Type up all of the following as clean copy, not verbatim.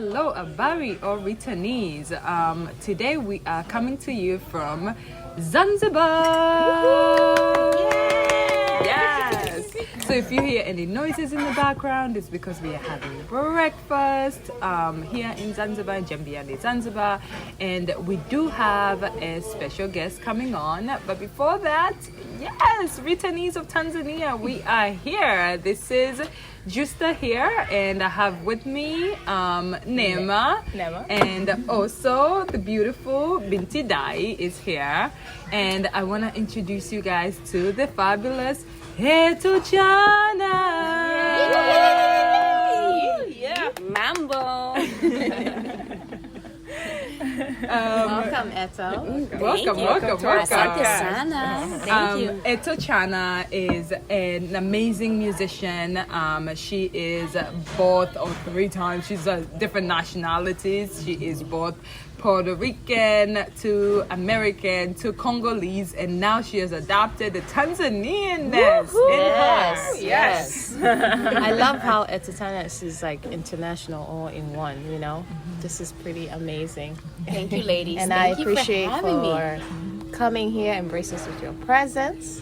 hello, Abari or Returnees. Today we are coming to you from Zanzibar. Yes. So if you hear any noises in the background, it's because we are having breakfast here in Zanzibar, in Jambiani, Zanzibar. And we do have a special guest coming on. But before that, yes, Returnees of Tanzania, we are here. This is Justa here, and I have with me Nema, and also the beautiful Binti Dai is here. And I want to introduce you guys to the fabulous Eto'o Tsana. Yeah, Mambo. Welcome, Eto'o. Welcome to our Tsana. Thank you. Eto'o Tsana is an amazing musician. She is both or three times. She's different nationalities. She is both Puerto Rican to American to Congolese, and now she has adopted the Tanzanianness in her. Yes. I love how Eto'o Tsana is like international all in one, you know? This is pretty amazing. Thank you, ladies. And Thank I you appreciate for having me. coming here, embrace us with your presence,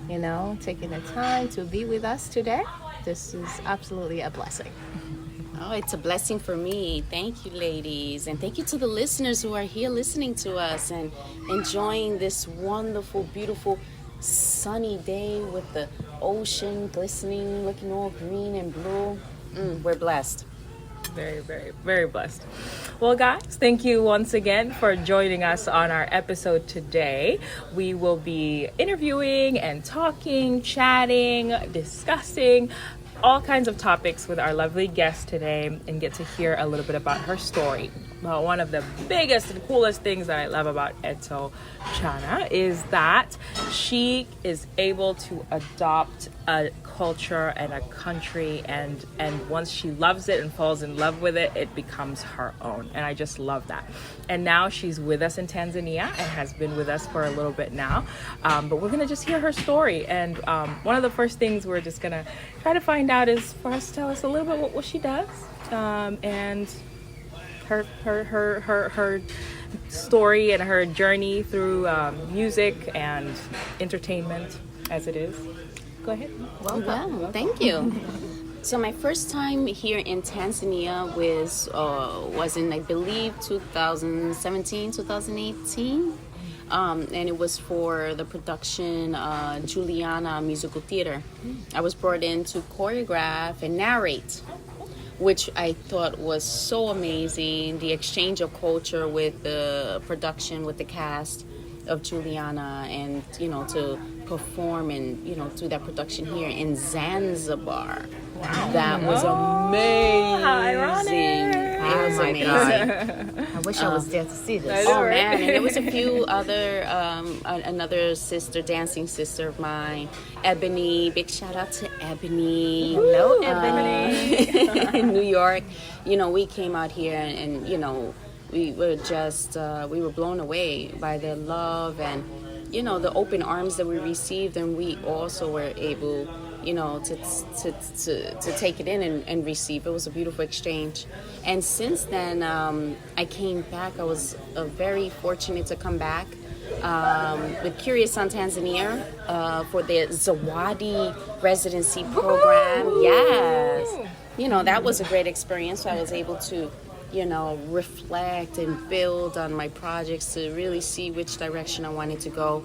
you know, taking the time to be with us today. This is absolutely a blessing. Oh, it's a blessing for me. Thank you, ladies. And thank you to the listeners who are here listening to us and enjoying this wonderful, beautiful, sunny day with the ocean glistening, looking all green and blue. We're blessed. Very, very, very blessed. Well, guys, thank you once again for joining us on our episode today. We will be interviewing and talking, chatting, discussing all kinds of topics with our lovely guest today and get to hear a little bit about her story. Well, one of the biggest and coolest things that I love about Eto'o Tsana is that she is able to adopt a culture and a country, and once she loves it and falls in love with it, it becomes her own. And I just love that. And now she's with us in Tanzania and has been with us for a little bit now. But we're gonna just hear her story. And one of the first things we're just gonna try to find out is for us to tell us a little bit what she does and her story and her journey through music and entertainment as it is. Go ahead. Welcome. Well, thank you. So my first time here in Tanzania was in, I believe, 2017, 2018. And it was for the production Juliana Musical Theater. I was brought in to choreograph and narrate, which I thought was so amazing. The exchange of culture with the production, with the cast of Juliana, and, you know, to perform and, you know, do that production here in Zanzibar. Wow. That was amazing. Ironic. It was amazing. I wish I was there to see this. Oh man, and there was a few other, another sister, dancing sister of mine, Ebony. Big shout out to Ebony. Hello, Ebony. In New York. You know, we came out here and you know, we were just, we were blown away by their love and, you know, the open arms that we received, and we also were able, you know, to take it in and receive. It was a beautiful exchange. And since then, I came back. I was very fortunate to come back with Curious on Tanzania for the Zawadi residency program. Woo-hoo! Yes. You know, that was a great experience. So I was able to, you know, reflect and build on my projects to really see which direction I wanted to go.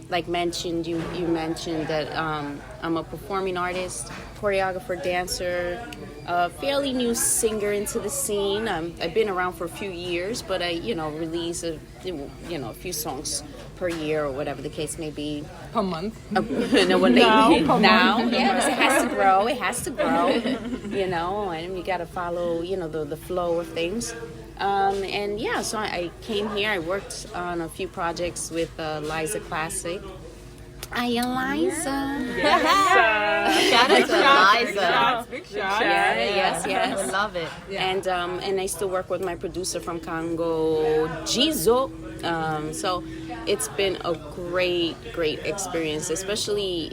Like mentioned, you mentioned that I'm a performing artist, choreographer, dancer, a fairly new singer into the scene. I've been around for a few years, but I, you know, release a few songs per year or whatever the case may be. Per month. Now, yes, it has to grow. It has to grow. You know, and you got to follow, you know, the flow of things. And yeah, so I came here. I worked on a few projects with Liza Classic. Hi, Eliza. Yes. Shout out to Eliza. Big shots. Yes. I love it. Yeah. And I still work with my producer from Congo, Jizo. So it's been a great experience, especially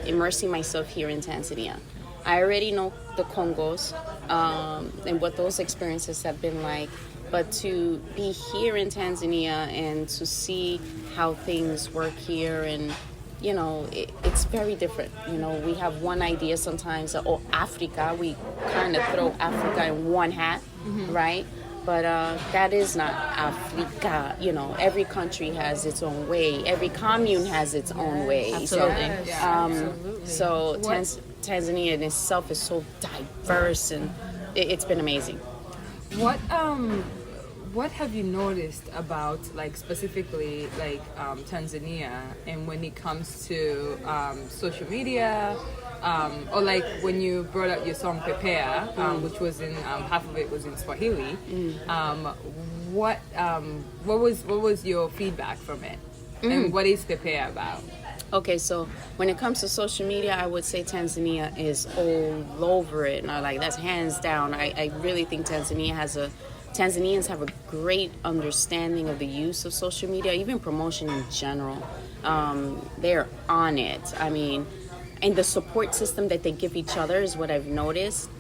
immersing myself here in Tanzania. I already know the Congos. and what those experiences have been like. But to be here in Tanzania and to see how things work here, and it's very different. We have one idea sometimes, or Africa, we kind of throw Africa in one hat, right? But that is not Africa. Every country has its own way. Every commune has its own way. Absolutely. So Tanzania in itself is so diverse, and it's been amazing. What have you noticed about, like, specifically, like, Tanzania, and when it comes to social media, or like when you brought up your song Pepea, which was in half of it was in Swahili. What was your feedback from it, and what is Pepea about? Okay, so when it comes to social media, I would say Tanzania is all over it. That's hands down. I really think Tanzanians have a great understanding of the use of social media, even promotion in general. They're on it. I mean, and the support system that they give each other is what I've noticed.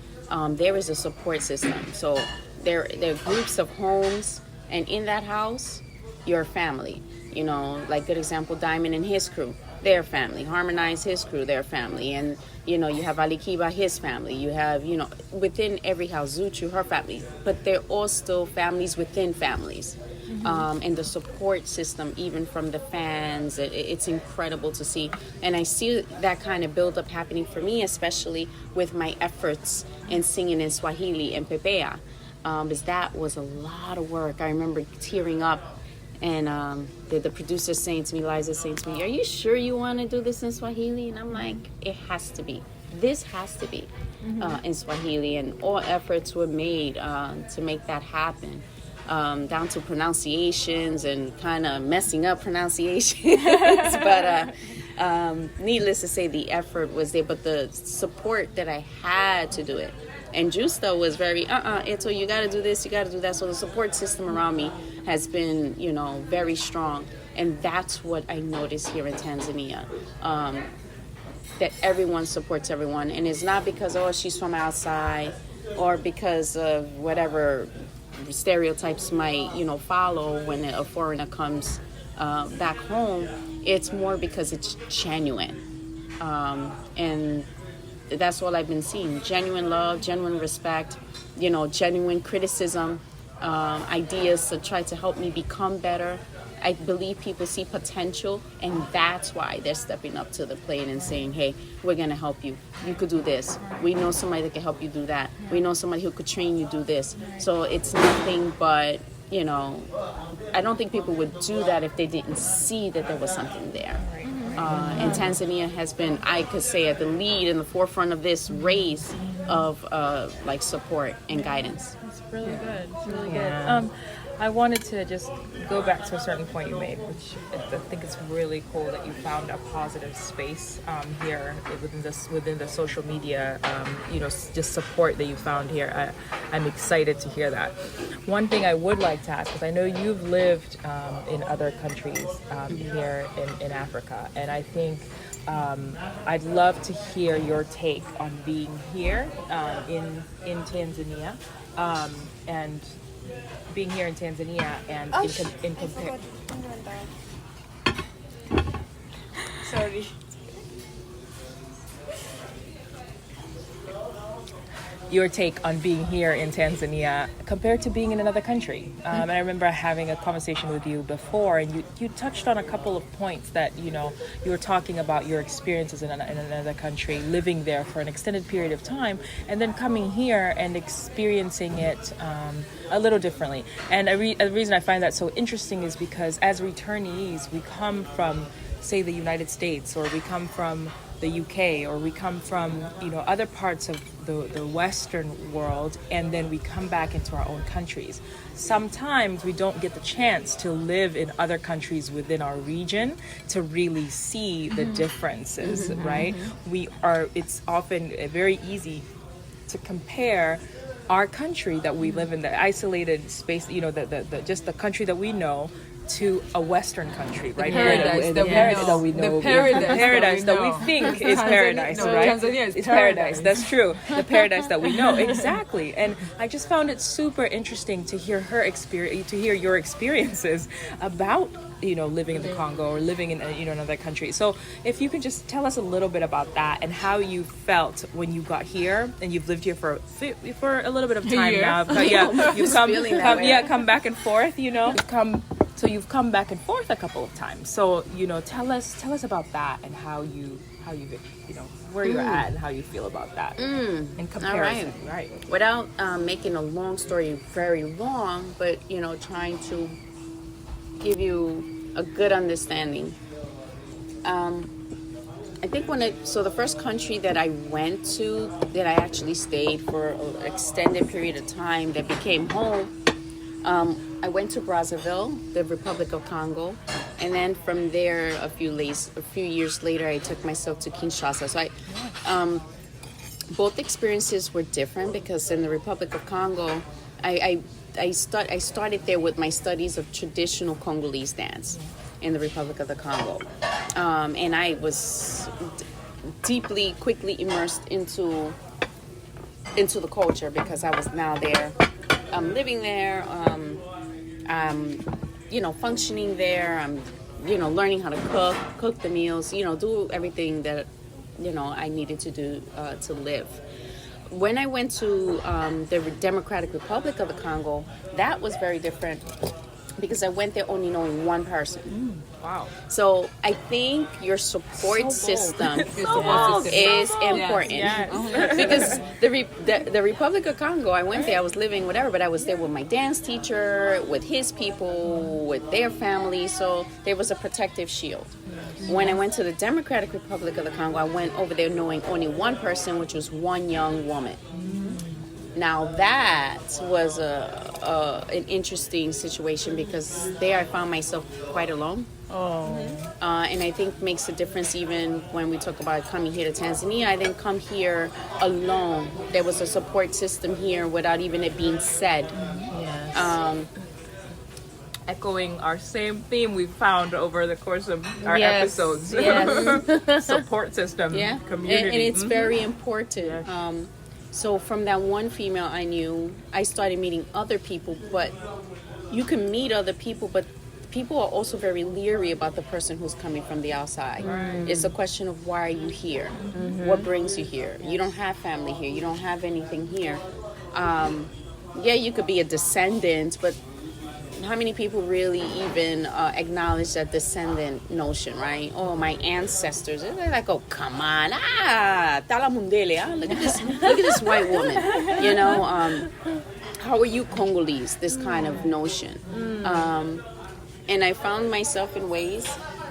There is a support system. So there are groups of homes, and in that house, your family. Like good example, Diamond and his crew, their family. Harmonize, his crew, their family. And, you have Ali Kiba, his family. You have, within every house, Zuchu, her family. But they're all still families within families. And the support system, even from the fans, it's incredible to see. And I see that kind of build-up happening for me, especially with my efforts in singing in Swahili and Pepea. Because that was a lot of work. I remember tearing up. And the producer saying to me, Liza saying to me, "Are you sure you want to do this in Swahili?" And I'm like, it has to be. This has to be in Swahili. And all efforts were made to make that happen, down to pronunciations and kind of messing up pronunciations. But needless to say, the effort was there. But the support that I had to do it. And Justo was very, Eto'o, you got to do this, you got to do that. So the support system around me has been, very strong. And that's what I noticed here in Tanzania, that everyone supports everyone. And it's not because, she's from outside, or because of whatever stereotypes might, follow when a foreigner comes back home. It's more because it's genuine. And that's all I've been seeing. Genuine love, genuine respect, genuine criticism, ideas to try to help me become better. I believe people see potential, and that's why they're stepping up to the plate and saying, hey, we're going to help you. You could do this. We know somebody that can help you do that. We know somebody who could train you do this. So it's nothing but, I don't think people would do that if they didn't see that there was something there. And Tanzania has been, I could say, at the lead in the forefront of this race of support and guidance. It's really good. It's really good. I wanted to just go back to a certain point you made, which I think it's really cool that you found a positive space here within the social media, just support that you found here. I'm excited to hear that. One thing I would like to ask, because I know you've lived in other countries here in Africa, and I think I'd love to hear your take on being here in Tanzania, and being here in Tanzania and in compare. Sorry. Your take on being here in Tanzania compared to being in another country. And I remember having a conversation with you before, and you touched on a couple of points that, you were talking about your experiences in another country, living there for an extended period of time, and then coming here and experiencing it a little differently. And a reason I find that so interesting is because as returnees, we come from, say, the United States, or we come from the UK, or we come from other parts of the Western world, and then we come back into our own countries. Sometimes we don't get the chance to live in other countries within our region to really see the differences, right? It's often very easy to compare our country that we live in, the isolated space, just the country that we know, to a Western country, right? Paradise that we paradise know. that we know. The paradise The paradise that that we we know. think is Tanzania- paradise, no, right? Tanzania is it's paradise. That's true. The paradise that we know. Exactly. And I just found it super interesting to hear her experience, to hear your experiences about, living in the Congo or living in, another country. So if you can just tell us a little bit about that and how you felt when you got here, and you've lived here for a little bit of time year. now. Yeah, you feeling that way. come back and forth, you've come back and forth a couple of times. So, tell us about that and how you where you're at and how you feel about that in comparison, right? Without making a long story very long, but trying to give you a good understanding. I think so the first country that I went to, that I actually stayed for an extended period of time, that became home, I went to Brazzaville, the Republic of Congo, and then from there, a few years later, I took myself to Kinshasa. So both experiences were different, because in the Republic of Congo, I started there with my studies of traditional Congolese dance in the Republic of the Congo, and I was quickly immersed into the culture, because I was now there. I'm living there. Functioning there. I'm, learning how to cook the meals. Do everything that, I needed to do to live. When I went to the Democratic Republic of the Congo, that was very different, because I went there only knowing one person. Wow. So I think your support system is important. Yes. Because the Republic of Congo, I went there, I was living whatever, but I was there with my dance teacher, with his people, with their family, so there was a protective shield. When I went to the Democratic Republic of the Congo, I went over there knowing only one person, which was one young woman. Now that was an interesting situation, because there I found myself quite alone. And I think makes a difference even when we talk about coming here to Tanzania. I didn't come here alone. There was a support system here without even it being said. Echoing our same theme we found over the course of our Yes, episodes. yes. Support system, Yeah, community. and it's very important. So from that one female I knew, I started meeting other people, but you can meet other people, but people are also very leery about the person who's coming from the outside. Right. It's a question of, why are you here? What brings you here? You don't have family here. You don't have anything here. You could be a descendant, but how many people really even acknowledge that descendant notion, right? Oh, my ancestors. They're like, oh, come on. Talamundele. Look at this white woman. How are you Congolese? This kind of notion. And I found myself in ways.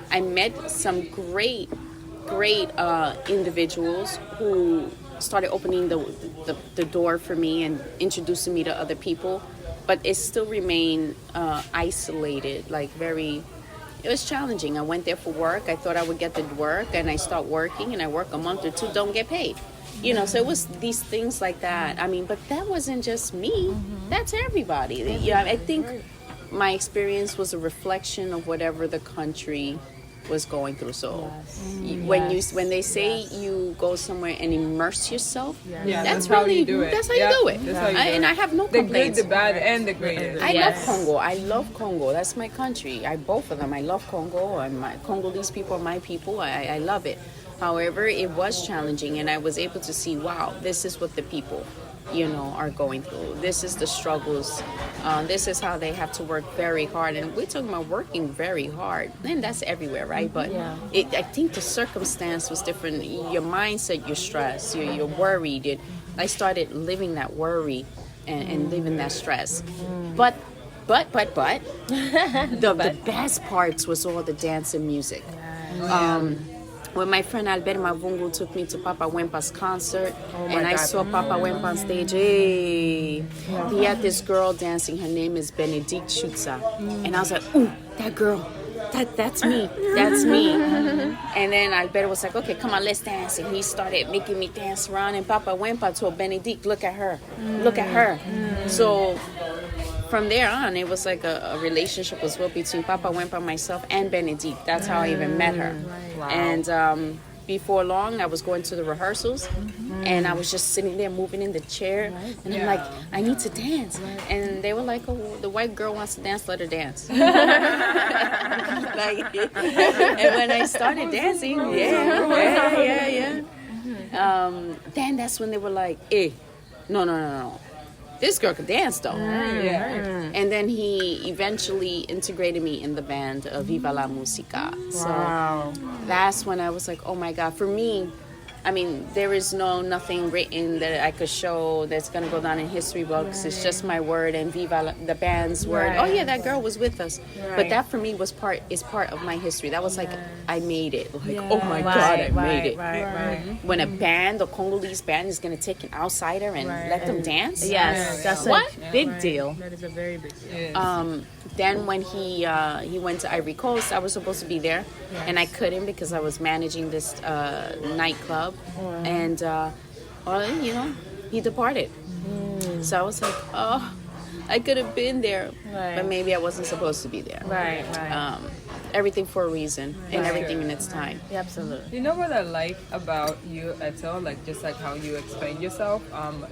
I met some great individuals who started opening the door for me and introducing me to other people. But it still remained isolated, it was challenging. I went there for work. I thought I would get the work, and I start working, and I work a month or two, don't get paid. So it was these things like that. I mean, but that wasn't just me. That's everybody. I think my experience was a reflection of whatever the country was going through. So when they say you go somewhere and immerse yourself, that's how really you do it. That's how you do it. That's how you do it. And I have no The good, complaints. the bad, and the great. I love Congo. I love Congo. That's my country. Both of them. I love Congo, and my Congolese people are my people. I love it. However, it was challenging, and I was able to see, wow, this is what the people, are going through. This is the struggles. This is how they have to work very hard. And we're talking about working very hard. And that's everywhere, right? But I think the circumstance was different. Your mindset, you're stressed, you're worried. I started living that worry and living that stress. But the best parts was all the dance and music. When my friend Albert Mavungu took me to Papa Wemba's concert, and I saw Papa Wemba on stage, he had this girl dancing. Her name is Benedict Schutza. And I was like, ooh, that girl, that's me. And then Albert was like, okay, come on, let's dance. And he started making me dance around. And Papa Wemba told Benedict, look at her. So from there on, it was like a relationship was built between Papa Wempa, myself, and Benedict. That's how I even met her. Wow. And before long, I was going to the rehearsals, and I was just sitting there moving in the chair, and I'm like, I need to dance. And they were like, oh, the white girl wants to dance, let her dance. And when I started dancing, then that's when they were like, hey, no. This girl could dance though. And then he eventually integrated me in the band of Viva la Musica. So that's when I was like, oh my God. For me, I mean, there is nothing written that I could show that's going to go down in history books. It's just my word and the band's word. Oh yeah, that girl was with us. But that for me is part of my history. That was like, I made it. Like, oh my God, I made it. When a band, a Congolese band, is going to take an outsider and let them dance. Yes, that's a big deal. That is a very big deal. Then when he went to Ivory Coast, I was supposed to be there, and I couldn't because I was managing this nightclub, and he departed. So I was like, oh, I could have been there, but maybe I wasn't supposed to be there. Everything for a reason, and everything in its time. Yeah, absolutely. You know what I like about you, Eto'o, like just like how you explain yourself?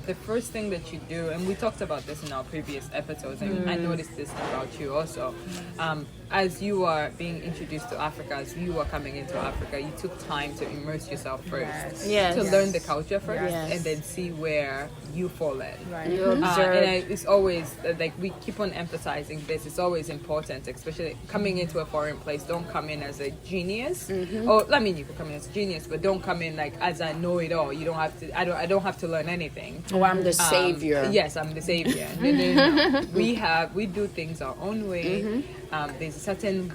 The first thing that you do, and we talked about this in our previous episodes, and I noticed this about you also. As you are being introduced to Africa, as you are coming into Africa, you took time to immerse yourself first, to learn the culture first, and then see where you fall in. You observe. It's always like we keep on emphasizing this. It's always important, especially coming into a foreign place. Don't come in as a genius, or I mean, you could come in as a genius, but don't come in like as I know it all. You don't have to. I don't have to learn anything. Oh, I'm the savior. Yes, I'm the savior. No. We do things our own way. There's a certain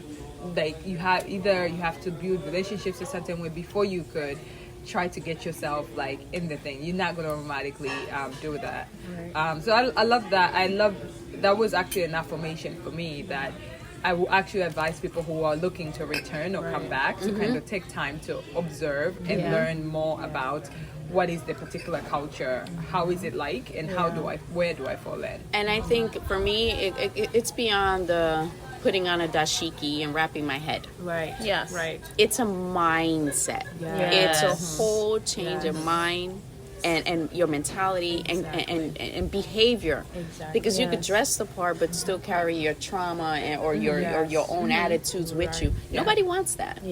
you have to build relationships a certain way before you could try to get yourself like in the thing. You're not going to automatically do that. So I love that. That was actually an affirmation for me that I will actually advise people who are looking to return or come back to kind of take time to observe and learn more about what is the particular culture, how is it like, and where do I fall in. And I think for me, it's beyond the putting on a dashiki and wrapping my head. Yes. It's a mindset. It's a whole change of mind and your mentality and behavior. Because you could dress the part but still carry your trauma or your own attitudes with you. Nobody wants that.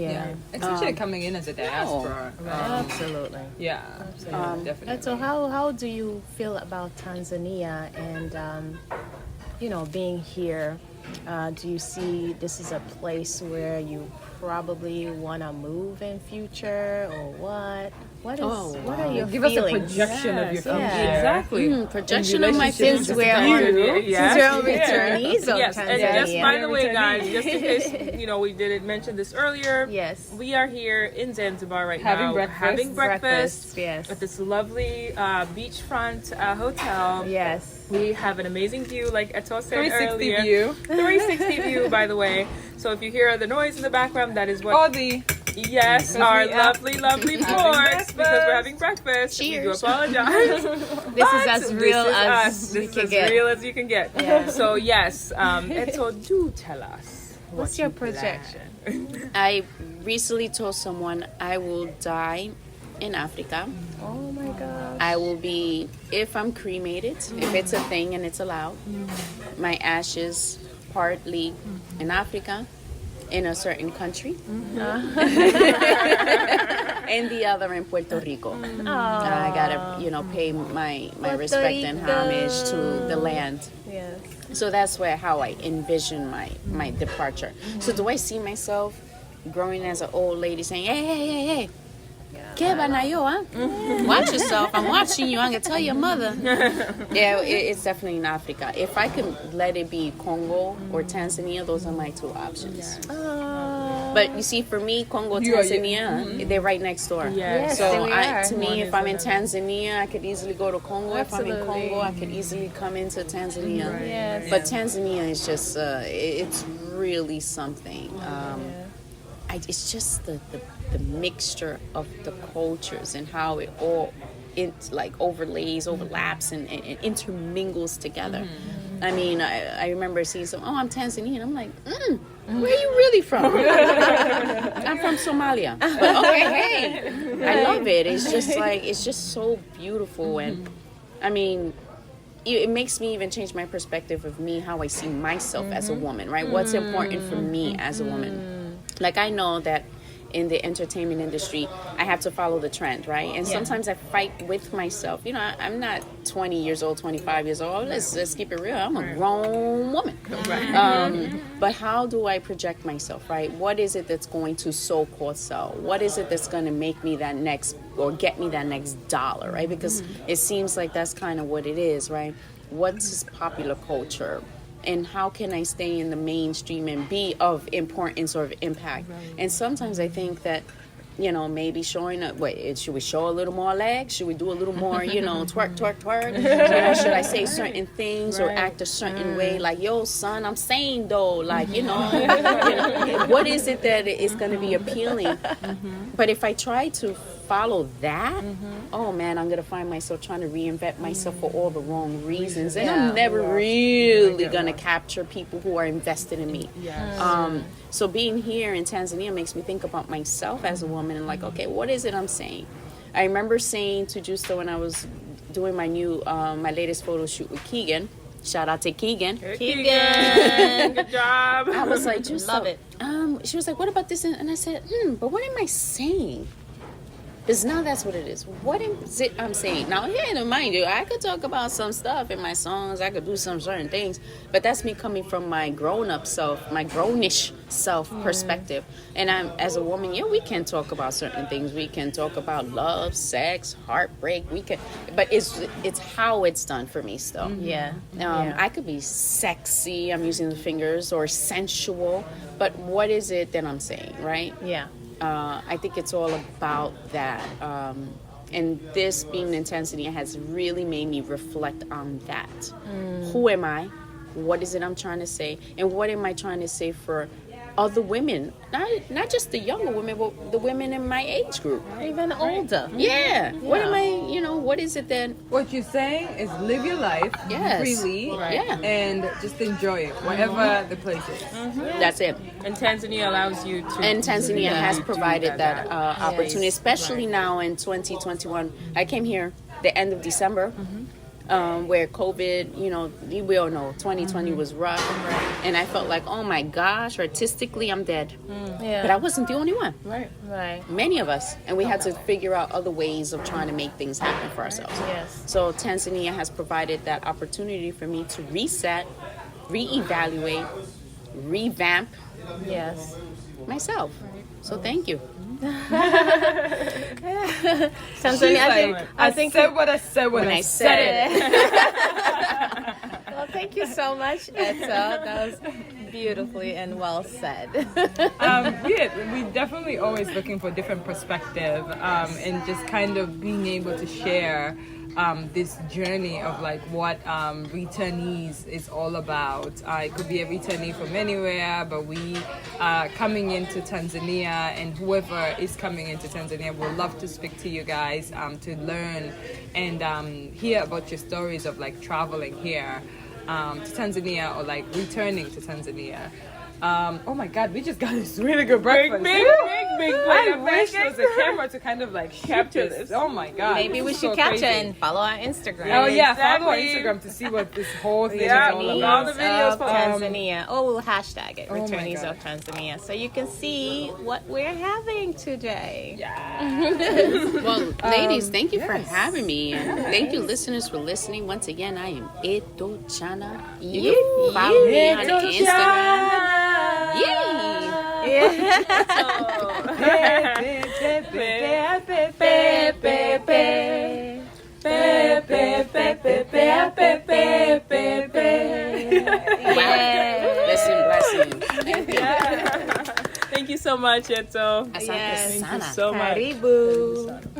Especially coming in as a diaspora. Absolutely. Definitely. So how do you feel about Tanzania and being here? Do you see this is a place where you probably want to move in future, or what? What are your Give feelings? us a projection of your future. Exactly. Projection of my Since future. we're on returnees of Yes, Tanzania. and just by the way, guys, just in case we didn't mention this earlier, we are here in Zanzibar right now having breakfast yes, at this lovely beachfront hotel. Yes. We have an amazing view, like Eto'o said 360 earlier. view. 360 view, by the way. So if you hear the noise in the background, that is what. Our lovely forks, because we're having breakfast. Cheers. We do apologize. This is as real as This is as real as you can get. Yeah. So yes, Eto'o, do tell us. What's your projection? I recently told someone I will die in Africa. Oh my God. I will be, if I'm cremated, if it's a thing and it's allowed, my ashes partly in Africa, in a certain country, and the other in Puerto Rico. I gotta, pay my respect and homage to the land. Yes. So that's how I envision my departure. So do I see myself growing as an old lady saying, hey, ¿Qué van a yo, huh? Watch yourself. I'm watching you. I'm going to tell your mother. Yeah, it's definitely in Africa. If I could let it be Congo or Tanzania, those are my two options. But you see, for me, Congo, Tanzania, they're right next door. Yes, so they to me, if I'm in Tanzania, I could easily go to Congo. Absolutely. If I'm in Congo, I could easily come into Tanzania. Yes. But Tanzania is just, it's really something. It's just the mixture of the cultures and how it all overlaps and intermingles together. I mean, I remember seeing some, I'm Tanzanian. I'm like, where are you really from? I'm from Somalia. But okay, hey, I love it. It's just like, it's just so beautiful. And I mean, it makes me even change my perspective of me, how I see myself as a woman, right? What's important for me as a woman. Like, I know that in the entertainment industry, I have to follow the trend, right? And sometimes I fight with myself. You know, I'm not 20 years old, 25 years old. Let's keep it real. I'm a grown woman. But how do I project myself, right? What is it that's going to so-called sell? What is it that's going to make me that next, or get me that next dollar, right? Because it seems like that's kind of what it is, right? What's popular culture? And how can I stay in the mainstream and be of importance or of impact? And sometimes I think that, you know, maybe showing up, should we show a little more legs? Should we do a little more, you know, twerk, twerk, twerk? You know, should I say certain things or act a certain way? Like, yo, son, I'm saying though, like, you know, what is it that is going to be appealing? But if I try to follow that, oh man, I'm gonna find myself trying to reinvent myself for all the wrong reasons, and I'm never really gonna capture people who are invested in me. So being here in Tanzania makes me think about myself as a woman and like, okay, what is it I'm saying? I remember saying to Justo when I was doing my latest photo shoot with Keegan. Shout out to Keegan. Keegan, good job. I was like, Justo, Love it. She was like, what about this? And I said, but what am I saying? Because now that's what it is. What is it I'm saying? Now, yeah, mind you, I could talk about some stuff in my songs. I could do some certain things. But that's me coming from my grown-up self, my grownish self perspective. And I'm, as a woman, we can talk about certain things. We can talk about love, sex, heartbreak. We can, but it's how it's done for me still. I could be sexy, I'm using the fingers, or sensual. But what is it that I'm saying, right? I think it's all about that. And this being in Tanzania has really made me reflect on that. Who am I? What is it I'm trying to say? And what am I trying to say for other women? Not just the younger women, but the women in my age group. Even older. What am I, what is it then? What you're saying is live your life freely and just enjoy it, wherever the place is. That's it. And Tanzania allows you to. And Tanzania has provided that opportunity, especially now in 2021. I came here the end of December. Where COVID, we all know 2020 was rough, and I felt like, oh my gosh, artistically I'm dead. But I wasn't the only one. Right. Many of us, and we had to figure out other ways of trying to make things happen for ourselves. So Tanzania has provided that opportunity for me to reset, reevaluate, revamp myself. So thank you. Tanzania, I think said what I said when I said it. Well, thank you so much, Eto'o. That was beautifully and well said. We definitely always looking for different perspective, and just kind of being able to share this journey of like what returnees is all about. It could be a returnee from anywhere, but we are coming into Tanzania, and whoever is coming into Tanzania would love to speak to you guys to learn and hear about your stories of like traveling here to Tanzania or like returning to Tanzania. Oh my God, we just got this really good breakfast. Big I wish there was a camera to kind of like capture this. Oh my God. Maybe we should capture and follow our Instagram. Oh yeah, follow our Instagram to see what this whole thing is all all about. the videos of Tanzania. We'll hashtag it, Returnees of Tanzania, so you can see what we're having today. Well, ladies, thank you for having me. And thank you, listeners, for listening. Once again, I am Eto'o Tsana. You can follow me on Instagram. Blessing. Thank you so much, Eto'o. Asante Yes. sana. So much. Karibu.